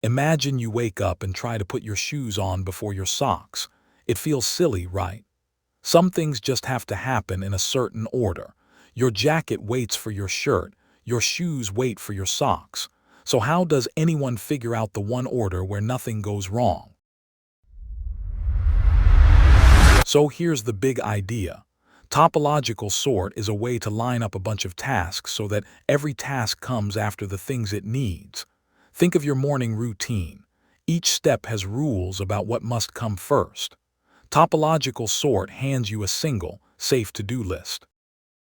Imagine you wake up and try to put your shoes on before your socks. It feels silly, right? Some things just have to happen in a certain order. Your jacket waits for your shirt, your shoes wait for your socks. So how does anyone figure out the one order where nothing goes wrong? So here's the big idea. Topological sort is a way to line up a bunch of tasks so that every task comes after the things it needs. Think of your morning routine. Each step has rules about what must come first. Topological sort hands you a single, safe to-do list.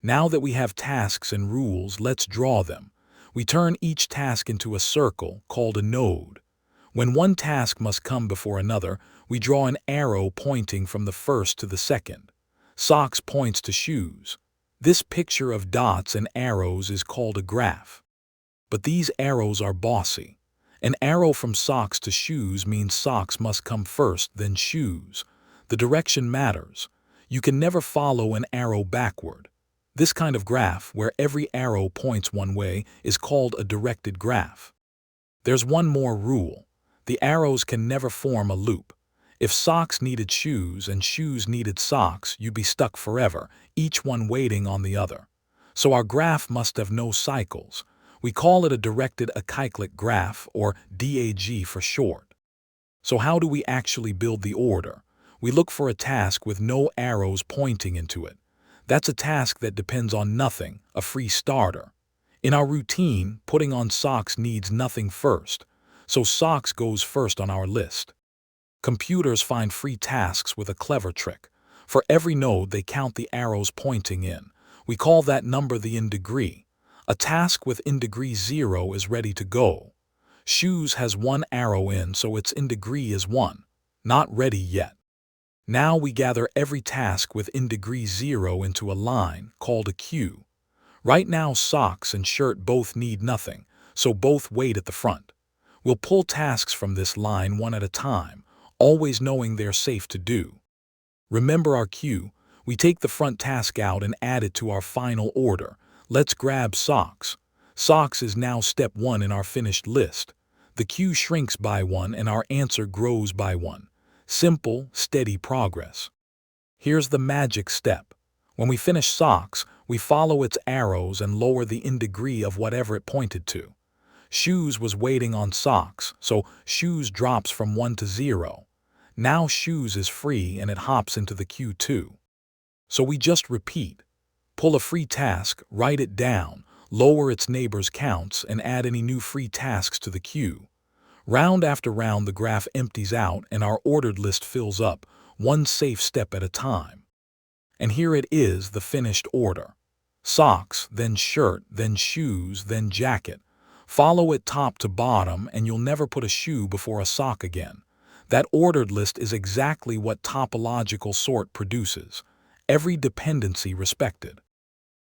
Now that we have tasks and rules, let's draw them. We turn each task into a circle called a node. When one task must come before another, we draw an arrow pointing from the first to the second. Socks points to shoes. This picture of dots and arrows is called a graph. But these arrows are bossy. An arrow from socks to shoes means socks must come first, then shoes. The direction matters. You can never follow an arrow backward. This kind of graph, where every arrow points one way, is called a directed graph. There's one more rule. The arrows can never form a loop. If socks needed shoes and shoes needed socks, you'd be stuck forever, each one waiting on the other. So our graph must have no cycles. We call it a directed acyclic graph, or DAG for short. So how do we actually build the order? We look for a task with no arrows pointing into it. That's a task that depends on nothing, a free starter. In our routine, putting on socks needs nothing first, so socks goes first on our list. Computers find free tasks with a clever trick. For every node, they count the arrows pointing in. We call that number the in degree. A task with in degree 0 is ready to go. Shoes has one arrow in, so its in degree is 1. Not ready yet. Now we gather every task with in degree 0 into a line, called a queue. Right now socks and shirt both need nothing, so both wait at the front. We'll pull tasks from this line one at a time, always knowing they're safe to do. Remember our queue. We take the front task out and add it to our final order. Let's grab socks. Socks is now step 1 in our finished list. The queue shrinks by 1 and our answer grows by 1. Simple, steady progress. Here's the magic step. When we finish socks, we follow its arrows and lower the in degree of whatever it pointed to. Shoes was waiting on socks, so shoes drops from 1 to 0. Now shoes is free and it hops into the queue too. So we just repeat. Pull a free task, write it down, lower its neighbor's counts, and add any new free tasks to the queue. Round after round, the graph empties out and our ordered list fills up, one safe step at a time. And here it is, the finished order. Socks, then shirt, then shoes, then jacket. Follow it top to bottom and you'll never put a shoe before a sock again. That ordered list is exactly what topological sort produces. Every dependency respected.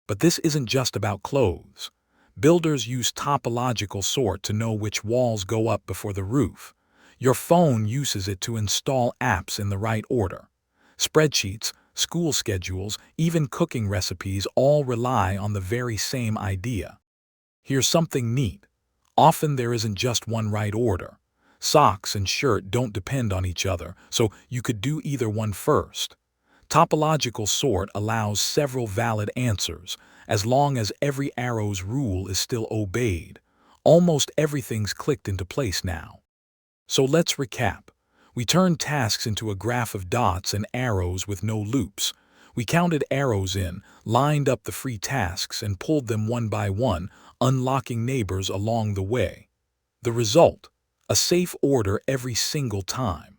But this isn't just about clothes. Builders use topological sort to know which walls go up before the roof. Your phone uses it to install apps in the right order. Spreadsheets, school schedules, even cooking recipes all rely on the very same idea. Here's something neat. Often there isn't just one right order. Socks and shirt don't depend on each other, so you could do either one first. Topological sort allows several valid answers, as long as every arrow's rule is still obeyed. Almost everything's clicked into place now. So let's recap. We turned tasks into a graph of dots and arrows with no loops. We counted arrows in, lined up the free tasks, and pulled them one by one, unlocking neighbors along the way. The result? A safe order every single time.